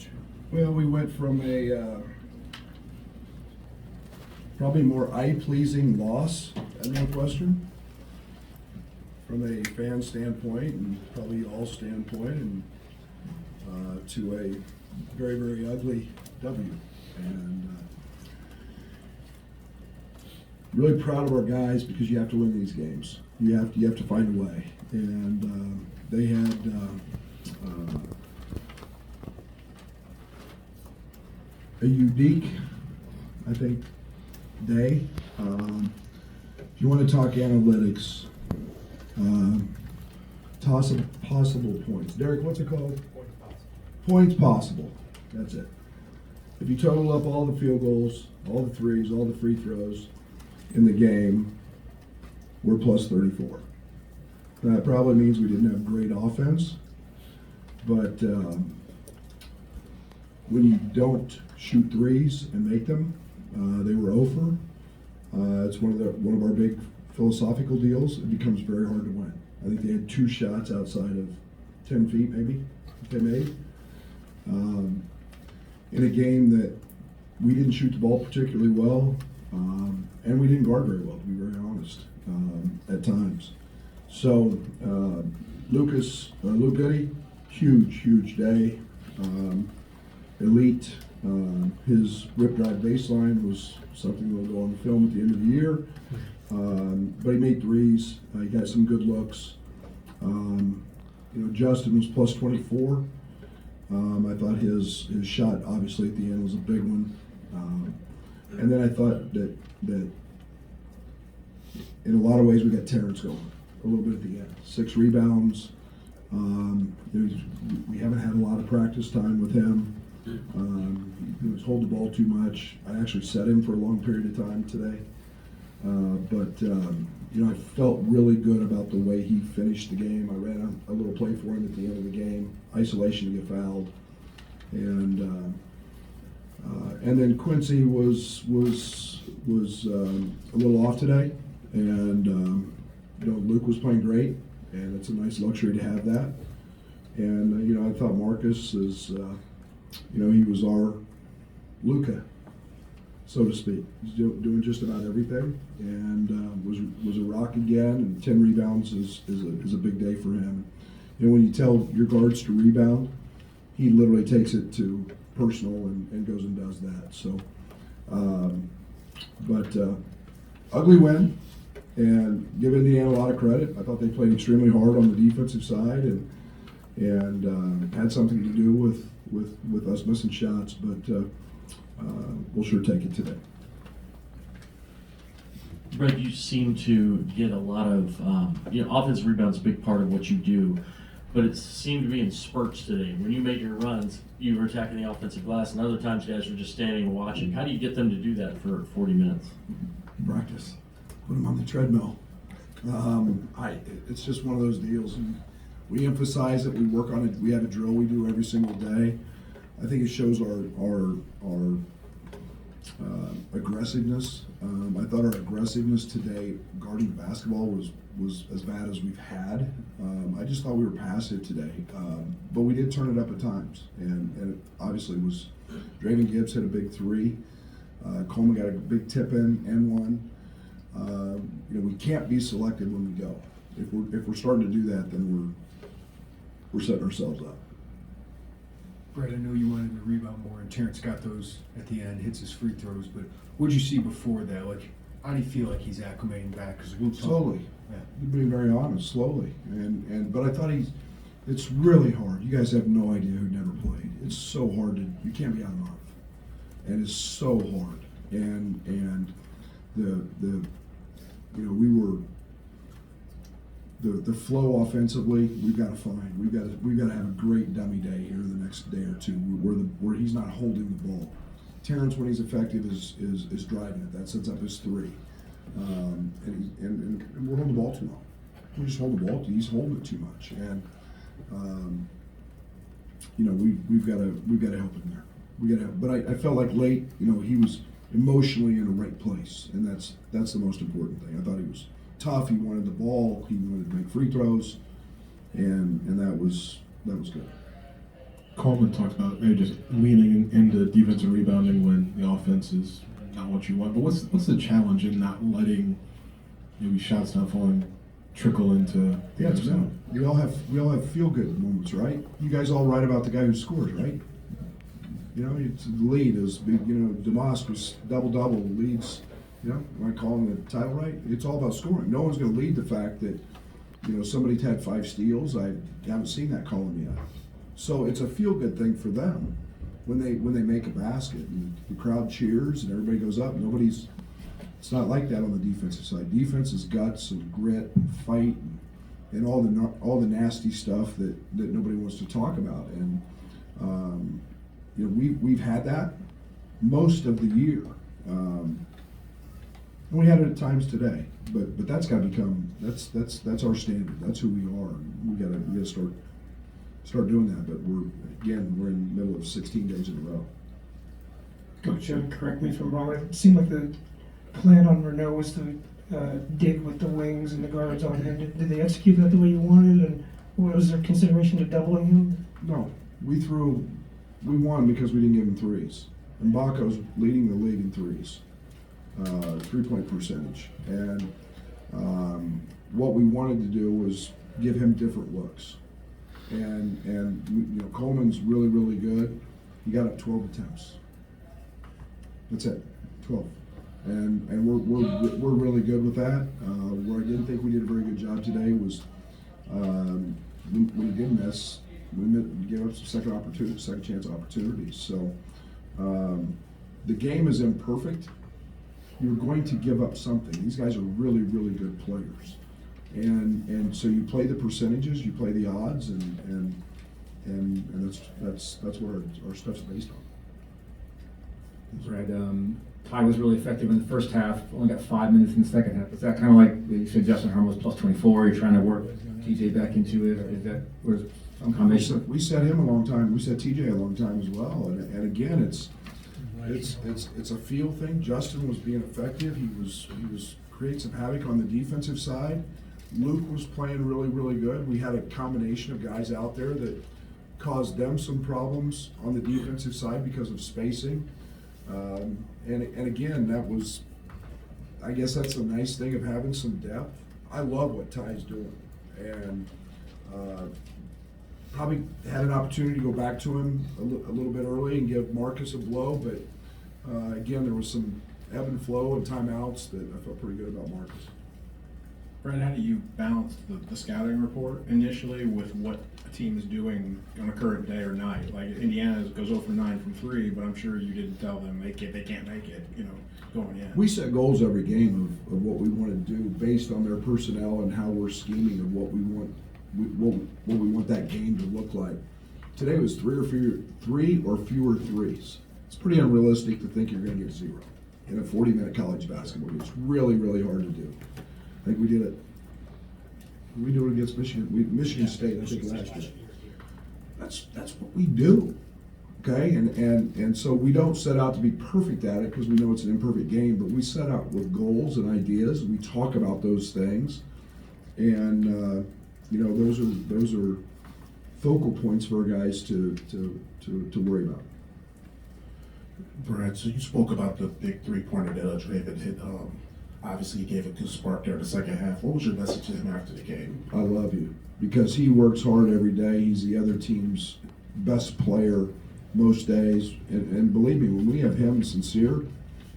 coach? Well, we went from a probably more eye-pleasing loss at Northwestern from a fan standpoint and probably all standpoint, and to a very, very ugly W. And really proud of our guys because you have to win these games. You have to find a way. And they had a unique, I think, day. If you want to talk analytics, toss of possible points. Derek, what's it called? Points possible. That's it. If you total up all the field goals, all the threes, all the free throws in the game, we're plus 34. That probably means we didn't have great offense, but when you don't shoot threes and make them, they were over. It's one of our big philosophical deals. It becomes very hard to win. I think they had 2 shots outside of 10 feet, maybe, they made. In a game that we didn't shoot the ball particularly well, and we didn't guard very well, to be very honest, at times. So, Luke Goody, huge day. Elite. His rip drive baseline was something that will go on the film at the end of the year. But he made threes. He got some good looks. Justin was plus 24. I thought his shot, obviously, at the end was a big one. And then I thought that in a lot of ways we got Terrence going a little bit at the end. 6 rebounds. We haven't had a lot of practice time with him. He was holding the ball too much. I actually set him for a long period of time today. I felt really good about the way he finished the game. I ran a little play for him at the end of the game. Isolation to get fouled. And then Quincy was a little off today. And, Luke was playing great. And it's a nice luxury to have that. And, I thought Marcus is, he was our Luka, so to speak. He's doing just about everything, and was a rock again. And 10 rebounds is a big day for him. When you tell your guards to rebound, he literally takes it to personal and goes and does that. So, ugly win, and give Indiana a lot of credit. I thought they played extremely hard on the defensive side and had something to do with us missing shots, but we'll sure take it today. Brad, you seem to get a lot of, offensive rebounds is a big part of what you do, but it seemed to be in spurts today. When you made your runs, you were attacking the offensive glass, and other times guys were just standing and watching. How do you get them to do that for 40 minutes? Practice. Put them on the treadmill. It's just one of those deals. We emphasize it. We work on it. We have a drill we do every single day. I think it shows our aggressiveness. I thought our aggressiveness today guarding the basketball was as bad as we've had. I just thought we were passive today, but we did turn it up at times, and it obviously was. Draven Gibbs hit a big 3. Coleman got a big tip in and one. We can't be selective when we go. If we're starting to do that, then we're setting ourselves up. Brad, I know you wanted to rebound more, and Terrence got those at the end, hits his free throws, but what did you see before that? Like, how do you feel like he's acclimating back? Slowly. Yeah. Being very honest, slowly. But I thought it's really hard. You guys have no idea who never played. It's so hard you can't be out of off. And it's so hard. And we were the flow offensively. We've got to find. We've got to have a great dummy day here the next day or two, where he's not holding the ball. Terrence, when he's effective, is driving it. That sets up his 3. And we're holding the ball too long. We just hold the ball. He's holding it too much, and we've got to help him there. We got to help. But I felt like late, he was emotionally in the right place, and that's the most important thing. I thought he was tough. He wanted the ball. He wanted to make free throws, and that was good. Coleman talked about maybe just leaning into defensive rebounding when the offense is not what you want. But what's the challenge in not letting maybe shots not falling trickle into the other side? We all have feel good moments, right? You guys all write about the guy who scores, right? You know, it's the lead is Damascus double leads. You know, am I calling the title right? It's all about scoring. No one's going to lead the fact that somebody's had 5 steals. I haven't seen that column yet. So it's a feel good thing for them when they make a basket and the crowd cheers and everybody goes up. It's not like that on the defensive side. Defense is guts and grit and fight and all the nasty stuff that nobody wants to talk about. And we've had that most of the year. And we had it at times today, but that's got to become that's our standard. That's who we are. We gotta start doing that. But we're in the middle of 16 days in a row. Coach, correct me if I'm wrong. It seemed like the plan on Renault was to dig with the wings and the guards on him. Did they execute that the way you wanted? And was there consideration to doubling him? No, we won because we didn't give him threes. And Baco's leading the league in threes. 3-point percentage, and what we wanted to do was give him different looks, and Coleman's really good. He got up 12 attempts. That's it, 12, and we're really good with that. Where I didn't think we did a very good job today was when we did miss, we gave up some second chance opportunities. So the game is imperfect. You're going to give up something. These guys are really good players, and so you play the percentages, you play the odds, and that's what our stuff's based on. Brad, Ty was really effective in the first half. Only got 5 minutes in the second half. Is that kind of like you said? Justin Harmon was plus 24. You're trying to work TJ back into it. Is that where some combination? We set him a long time. We set TJ a long time as well. And again, it's a feel thing. Justin was being effective. He was creating some havoc on the defensive side. Luke was playing really good. We had a combination of guys out there that caused them some problems on the defensive side because of spacing. And again, I guess that's the nice thing of having some depth. I love what Ty's doing, and probably had an opportunity to go back to him a little bit early and give Marcus a blow, but again, there was some ebb and flow and timeouts that I felt pretty good about Marcus. Brad, how do you balance the scouting report initially with what a team is doing on a current day or night? Like Indiana goes 0 for 9 from 3, but I'm sure you didn't tell them they can't make it, going in. We set goals every game of what we want to do based on their personnel and how we're scheming and what we want that game to look like. Today was 3 or fewer threes. It's pretty unrealistic to think you're going to get 0 in a 40-minute college basketball game. It's really hard to do. I think we did it. We do it against Michigan State, I think, last year. That's what we do, okay? And so we don't set out to be perfect at it because we know it's an imperfect game, but we set out with goals and ideas. We talk about those things, and those are focal points for our guys to worry about. Brad, so you spoke about the big three-pointer that Draven hit. Obviously, he gave a good spark there in the second half. What was your message to him after the game? I love you, because he works hard every day. He's the other team's best player most days. And believe me, when we have him and Sincere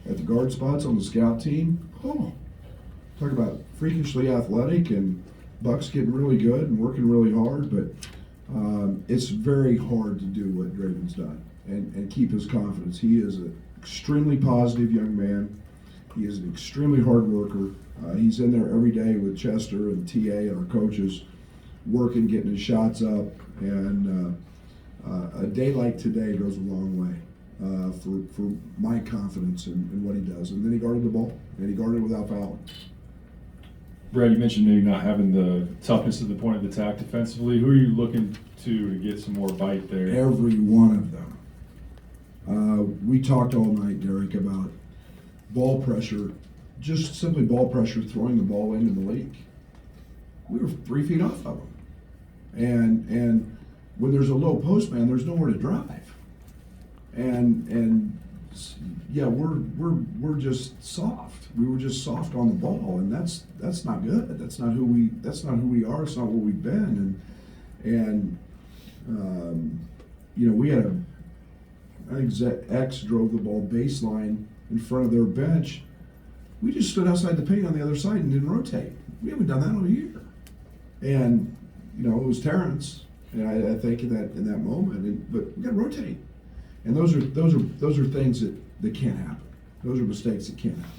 at the guard spots on the scout team, talk about freakishly athletic, and Buck's getting really good and working really hard. But it's very hard to do what Draven's done and keep his confidence. He is an extremely positive young man. He is an extremely hard worker. He's in there every day with Chester and TA and our coaches, working, getting his shots up. And a day like today goes a long way for my confidence in what he does. And then he guarded the ball, and he guarded it without fouling. Brad, you mentioned maybe not having the toughness at the point of attack defensively. Who are you looking to get some more bite there? Every one of them. We talked all night, Derek, about ball pressure, just simply ball pressure, throwing the ball into the league. We were 3 feet off of them. And when there's a low post man, there's nowhere to drive. And yeah, we're just soft. We were just soft on the ball, and that's not good. That's not who we are. It's not what we've been. And you know, we had I think X drove the ball baseline in front of their bench. We just stood outside the paint on the other side and didn't rotate. We haven't done that in a year. And you know, it was Terrence, and I think in that moment. But we got to rotate. And those are things that can't happen. Those are mistakes that can't happen.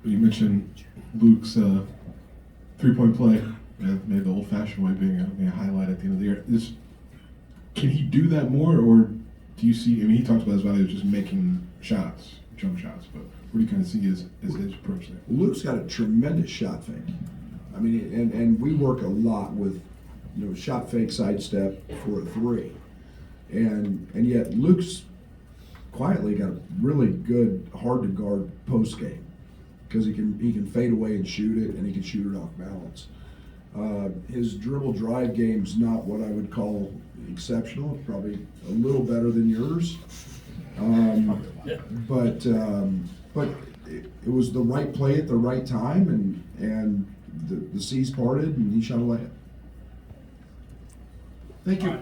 You mentioned Luke's 3-point play, maybe the old-fashioned way being a highlight at the end of the year. Can he do that more, or do you see? I mean, he talks about his value of just making shots, jump shots, but what do you kind of see his approach there? Luke's got a tremendous shot fake. I mean, and we work a lot with, you know, shot fake sidestep for a 3, and yet Luke's quietly got a really good hard to guard post game because he can fade away and shoot it, and he can shoot it off balance. His dribble drive game's not what I would call exceptional. Probably a little better than yours, but it was the right play at the right time, and the seas parted, and he shot a layup. Thank you.